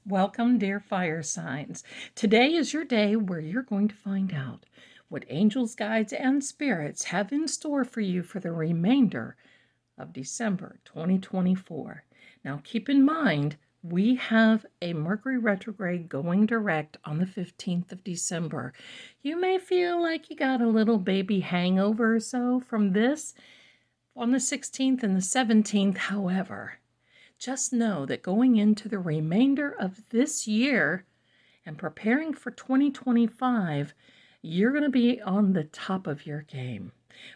Welcome, dear fire signs. Today is your day where you're going to find out what angels, guides, and spirits have in store for you for the remainder of December 2024. Now, keep in mind, we have a Mercury retrograde going direct on the 15th of December. You may feel like you got a little baby hangover or so from this on the 16th and the 17th, however. Just know that going into the remainder of this year and preparing for 2025, you're going to be on the top of your game.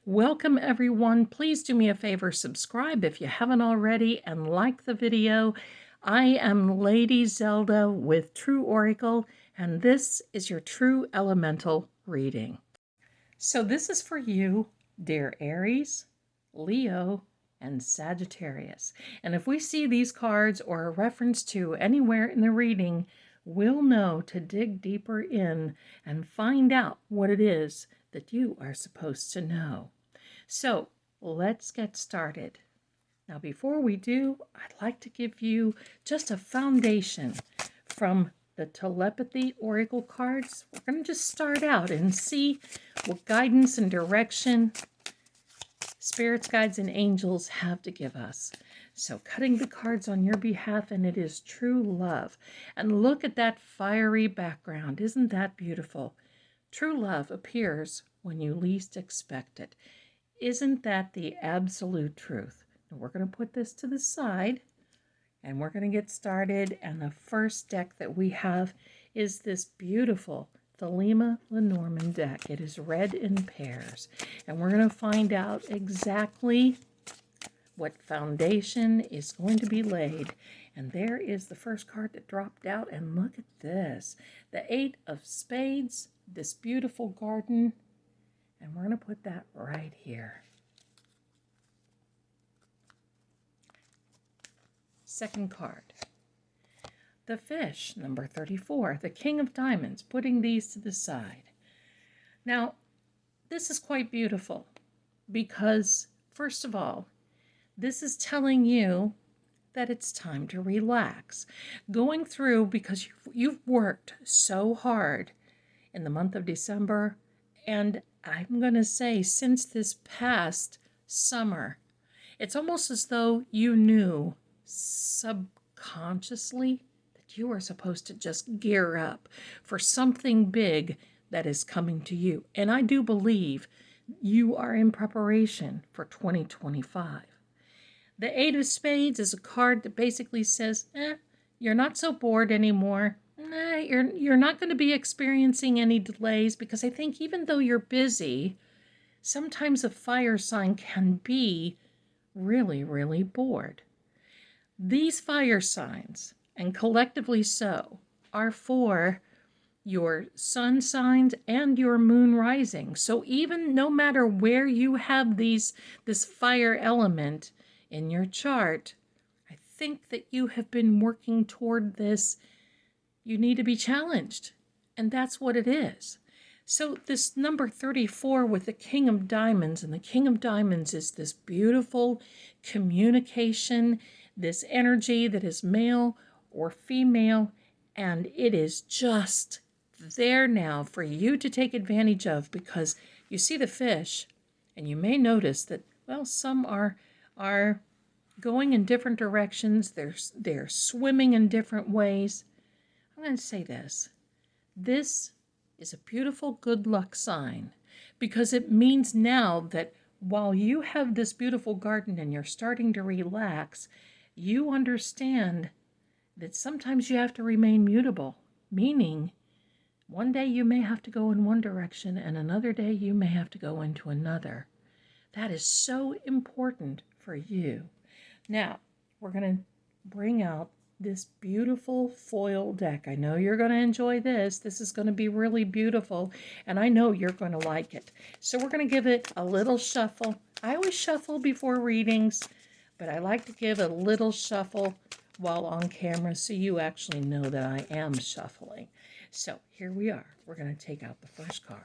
Welcome, everyone. Please do me a favor, subscribe if you haven't already, and like the video. I am Lady Zelda with True Oracle, and this is your True Elemental reading. So this is for you, dear Aries, Leo, and Sagittarius. And if we see these cards or a reference to anywhere in the reading, we'll know to dig deeper in and find out what it is that you are supposed to know. So let's get started. Now, before we do, I'd like to give you just a foundation from the telepathy oracle cards. We're going to just start out and see what guidance and direction spirits, guides, and angels have to give us. So cutting the cards on your behalf, and it is true love. And look at that fiery background. Isn't that beautiful? True love appears when you least expect it. Isn't that the absolute truth? Now we're going to put this to the side, and we're going to get started. And the first deck that we have is this beautiful Thelema Lenormand deck. It is red in pairs, and we're going to find out exactly what foundation is going to be laid. And there is the first card that dropped out, and look at this, the Eight of Spades, this beautiful garden, and we're going to put that right here. Second card, the fish, number 34, the King of Diamonds, putting these to the side. Now, this is quite beautiful because, first of all, this is telling you that it's time to relax. Going through, because you've worked so hard in the month of December, and I'm going to say since this past summer, it's almost as though you knew subconsciously you are supposed to just gear up for something big that is coming to you. And I do believe you are in preparation for 2025. The Eight of Spades is a card that basically says, you're not so bored anymore. You're not going to be experiencing any delays, because I think even though you're busy, sometimes a fire sign can be really, really bored. These fire signs, and collectively so, are for your sun signs and your moon rising. So even no matter where you have this fire element in your chart, I think that you have been working toward this. You need to be challenged, and that's what it is. So this number 34 with the King of Diamonds, and the King of Diamonds is this beautiful communication, this energy that is male or female, and it is just there now for you to take advantage of, because you see the fish, and you may notice that, well, some are going in different directions. They're swimming in different ways. I'm going to say this. This is a beautiful good luck sign, because it means now that while you have this beautiful garden and you're starting to relax, you understand that sometimes you have to remain mutable, meaning one day you may have to go in one direction and another day you may have to go into another. That is so important for you. Now, we're going to bring out this beautiful foil deck. I know you're going to enjoy this. This is going to be really beautiful, and I know you're going to like it. So we're going to give it a little shuffle. I always shuffle before readings, but I like to give a little shuffle while on camera so you actually know that I am shuffling. So here we are. We're going to take out the first card.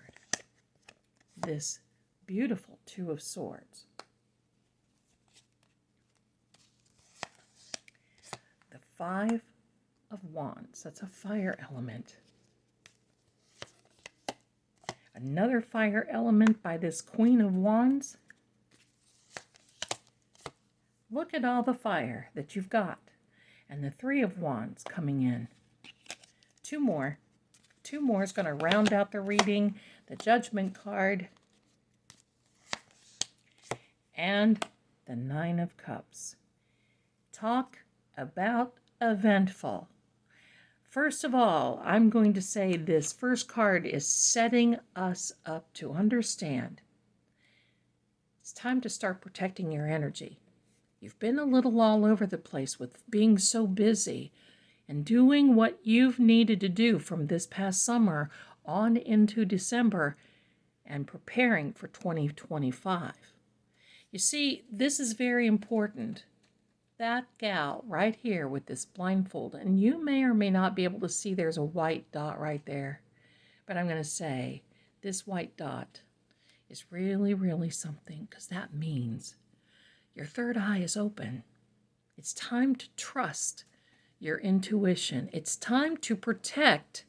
This beautiful Two of Swords. The Five of Wands. That's a fire element. Another fire element by this Queen of Wands. Look at all the fire that you've got. And the Three of Wands coming in. Two more. Two more is going to round out the reading. The Judgment card. And the Nine of Cups. Talk about eventful. First of all, I'm going to say this first card is setting us up to understand it's time to start protecting your energy. You've been a little all over the place with being so busy and doing what you've needed to do from this past summer on into December and preparing for 2025. You see, this is very important. That gal right here with this blindfold, and you may or may not be able to see there's a white dot right there, but I'm going to say this white dot is really, really something, because that means your third eye is open. It's time to trust your intuition. It's time to protect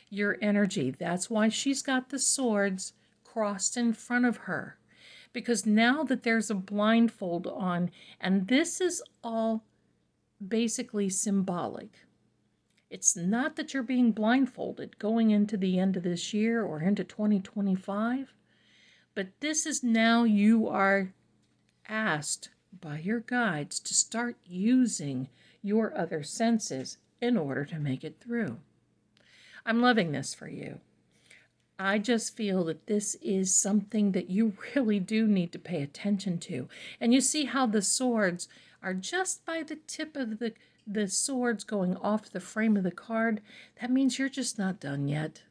your energy. That's why she's got the swords crossed in front of her. Because now that there's a blindfold on, and this is all basically symbolic. It's not that you're being blindfolded going into the end of this year or into 2025, but this is now you are asked by your guides to start using your other senses in order to make it through. I'm loving this for you. I just feel that this is something that you really do need to pay attention to. And you see how the swords are just by the tip of the swords going off the frame of the card. That means you're just not done yet.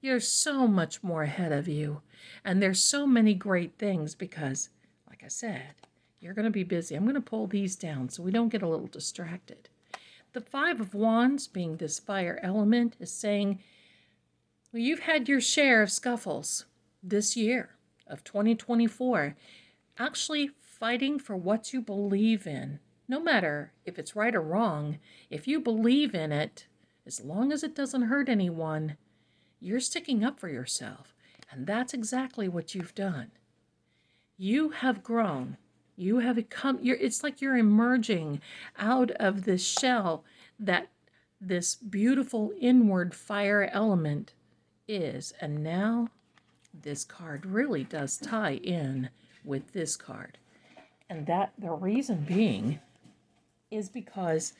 You're so much more ahead of you. And there's so many great things because, like I said, you're going to be busy. I'm going to pull these down so we don't get a little distracted. The Five of Wands, being this fire element, is saying, well, you've had your share of scuffles this year of 2024, actually fighting for what you believe in. No matter if it's right or wrong, if you believe in it, as long as it doesn't hurt anyone, you're sticking up for yourself. And that's exactly what you've done. You have grown. You have come, it's like you're emerging out of this shell that this beautiful inward fire element is. And now this card really does tie in with this card. And that the reason being is because,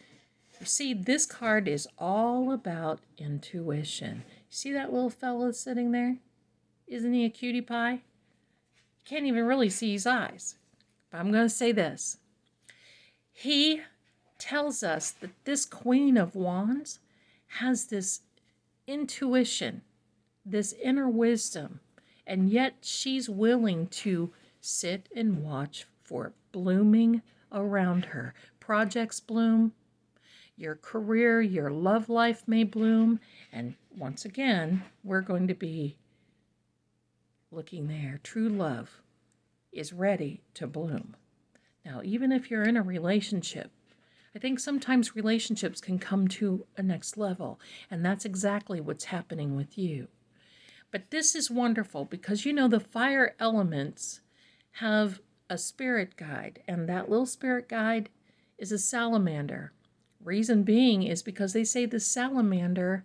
you see, this card is all about intuition. You see that little fella sitting there? Isn't he a cutie pie? Can't even really see his eyes. But I'm going to say this. He tells us that this Queen of Wands has this intuition, this inner wisdom, and yet she's willing to sit and watch for blooming around her. Projects bloom, your career, your love life may bloom, and once again, we're going to be looking there. True love is ready to bloom. Now, even if you're in a relationship, I think sometimes relationships can come to a next level, and that's exactly what's happening with you. But this is wonderful because, you know, the fire elements have a spirit guide, and that little spirit guide is a salamander. Reason being is because they say the salamander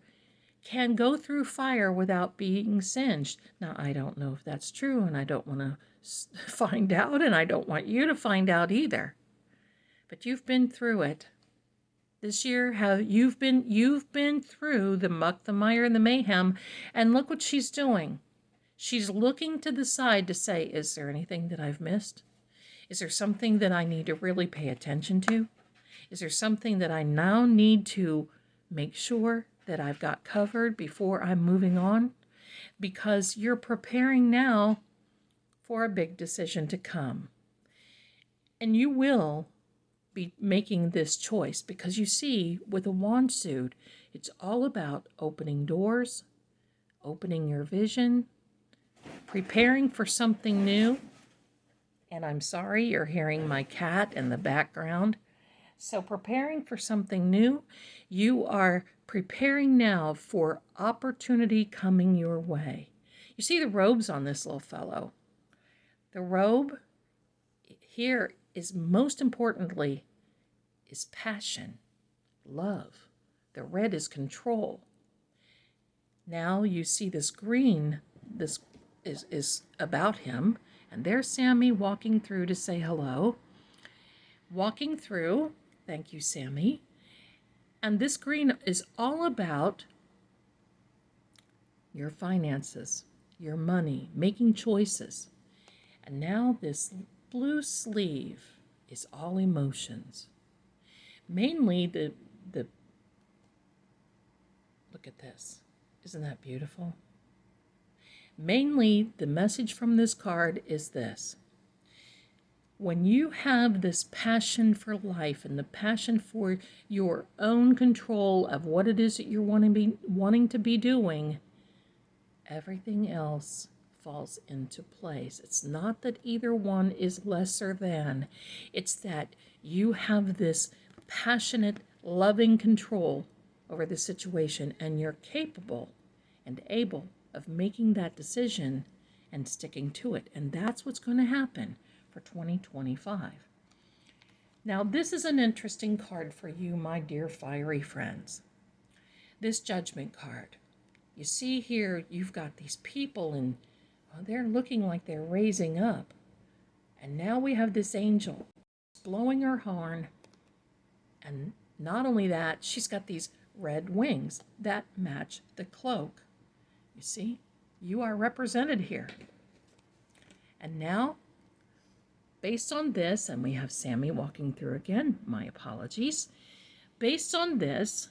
can go through fire without being singed. Now, I don't know if that's true, and I don't want to find out, and I don't want you to find out either. But you've been through it. This year, you've been through the muck, the mire, and the mayhem, and look what she's doing. She's looking to the side to say, is there anything that I've missed? Is there something that I need to really pay attention to? Is there something that I now need to make sure that I've got covered before I'm moving on? Because you're preparing now for a big decision to come. And you will be making this choice because you see, with a wand suit, it's all about opening doors, opening your vision, preparing for something new. And I'm sorry, you're hearing my cat in the background. So preparing for something new, you are preparing now for opportunity coming your way. You see the robes on this little fellow. The robe here is most importantly is passion, love. The red is control. Now you see this green, this is about him, and there's Sammy walking through to say hello. Walking through, thank you, Sammy. And this green is all about your finances, your money, making choices. And now this blue sleeve is all emotions. Mainly the look at this. Isn't that beautiful? Mainly the message from this card is this. When you have this passion for life and the passion for your own control of what it is that you're wanting to be doing, everything else falls into place. It's not that either one is lesser than. It's that you have this passionate, loving control over the situation, and you're capable and able of making that decision and sticking to it. And that's what's going to happen for 2025. Now, this is an interesting card for you, my dear fiery friends. This Judgment card. You see here, you've got these people, and they're looking like they're raising up. And now we have this angel blowing her horn. And not only that, she's got these red wings that match the cloak. You see, you are represented here. And now, based on this, and we have Sammy walking through again, my apologies. Based on this,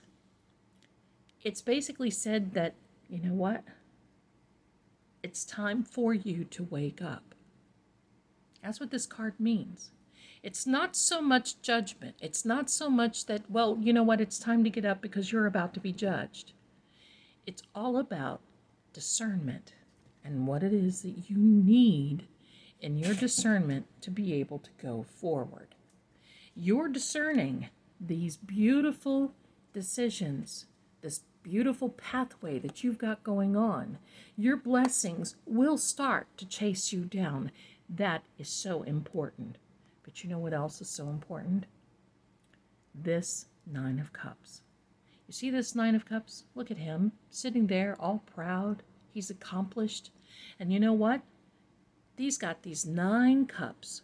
it's basically said that, you know what? It's time for you to wake up. That's what this card means. It's not so much judgment. It's not so much that, well, you know what? It's time to get up because you're about to be judged. It's all about discernment and what it is that you need in your discernment to be able to go forward. You're discerning these beautiful decisions, this beautiful pathway that you've got going on. Your blessings will start to chase you down. That is so important. But you know what else is so important? This Nine of Cups. You see this Nine of Cups? Look at him sitting there all proud. He's accomplished. And you know what? He's got these 9 cups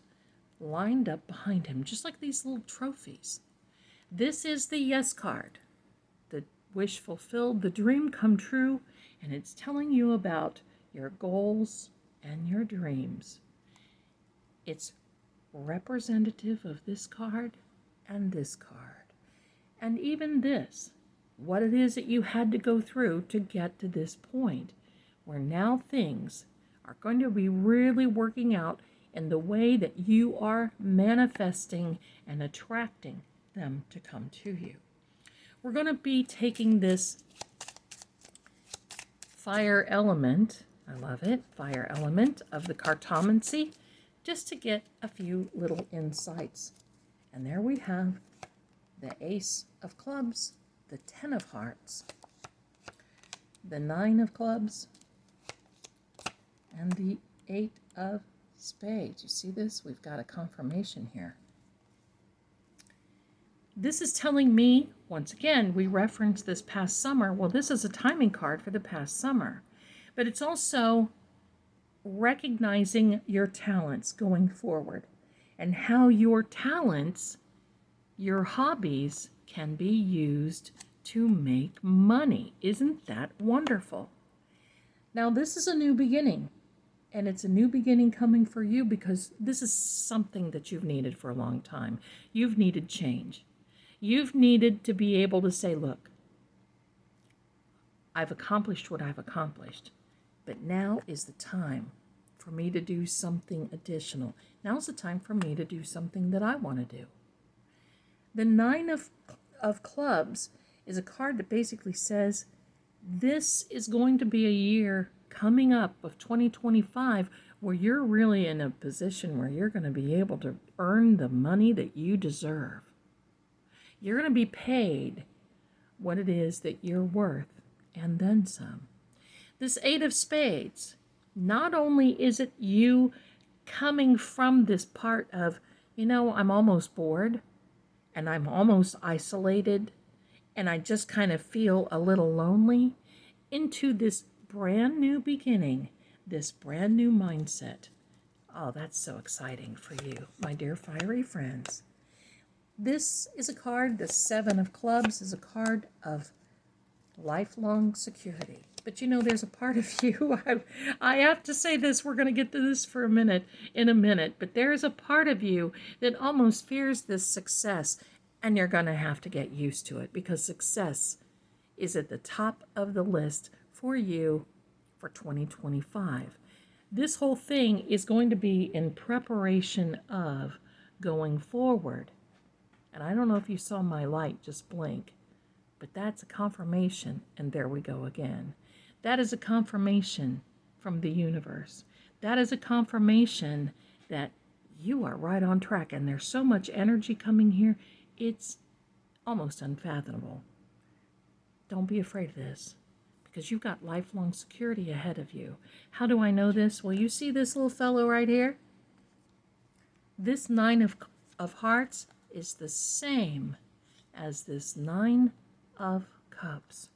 lined up behind him, just like these little trophies. This is the yes card. The wish fulfilled, the dream come true, and it's telling you about your goals and your dreams. It's representative of this card and this card. And even this, what it is that you had to go through to get to this point, where now things are going to be really working out in the way that you are manifesting and attracting them to come to you. We're going to be taking this fire element, I love it, fire element of the Cartomancy, just to get a few little insights. And there we have the Ace of Clubs, the 10 of Hearts, the 9 of Clubs, and the 8 of Spades. You see this? We've got a confirmation here. This is telling me, once again, we referenced this past summer. Well, this is a timing card for the past summer. But it's also recognizing your talents going forward and how your talents, your hobbies, can be used to make money. Isn't that wonderful? Now, this is a new beginning. And it's a new beginning coming for you because this is something that you've needed for a long time. You've needed change. You've needed to be able to say, look, I've accomplished what I've accomplished, but now is the time for me to do something additional. Now's the time for me to do something that I want to do. The 9 of Clubs is a card that basically says this is going to be a year coming up of 2025 where you're really in a position where you're going to be able to earn the money that you deserve. You're going to be paid what it is that you're worth and then some. This Eight of Spades, not only is it you coming from this part of, I'm almost bored and I'm almost isolated and I just kind of feel a little lonely, into this brand new beginning, this brand new mindset. Oh, that's so exciting for you, my dear fiery friends. This is a card, the Seven of Clubs is a card of lifelong security. But there's a part of you, I have to say this, we're going to get to this in a minute, but there's a part of you that almost fears this success, and you're going to have to get used to it, because success is at the top of the list for you for 2025. This whole thing is going to be in preparation of going forward. And I don't know if you saw my light just blink, but that's a confirmation, and there we go again. That is a confirmation from the universe. That is a confirmation that you are right on track, and there's so much energy coming here, it's almost unfathomable. Don't be afraid of this, because you've got lifelong security ahead of you. How do I know this? Well, you see this little fellow right here? This Nine of Hearts is the same as this Nine of Cups.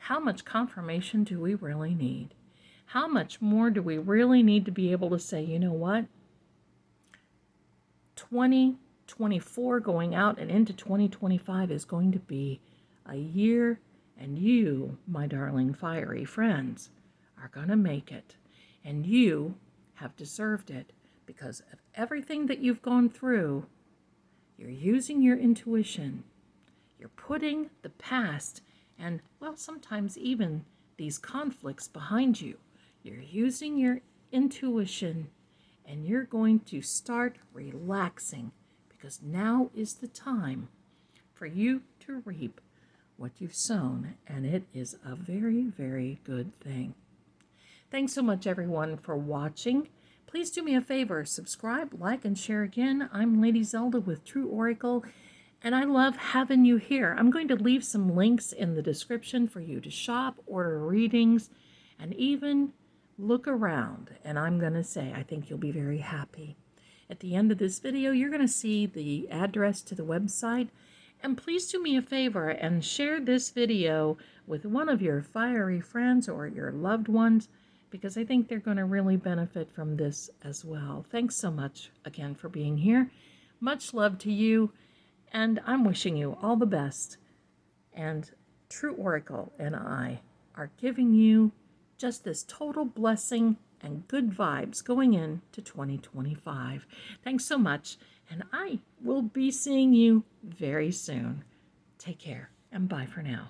How much confirmation do we really need? How much more do we really need to be able to say, you know what? 2024 going out and into 2025 is going to be a year, and you, my darling fiery friends, are going to make it. And you have deserved it, because of everything that you've gone through. You're using your intuition. You're putting the past and, well, sometimes even these conflicts behind you. You're using your intuition, and you're going to start relaxing, because now is the time for you to reap what you've sown, and it is a very, very good thing. Thanks so much, everyone, for watching. Please do me a favor, subscribe, like, and share again. I'm Lady Zelda with True Oracle, and I love having you here. I'm going to leave some links in the description for you to shop, order readings, and even look around. And I'm going to say, I think you'll be very happy. At the end of this video, you're going to see the address to the website. And please do me a favor and share this video with one of your fiery friends or your loved ones, because I think they're going to really benefit from this as well. Thanks so much again for being here. Much love to you, and I'm wishing you all the best. And True Oracle and I are giving you just this total blessing and good vibes going into 2025. Thanks so much, and I will be seeing you very soon. Take care, and bye for now.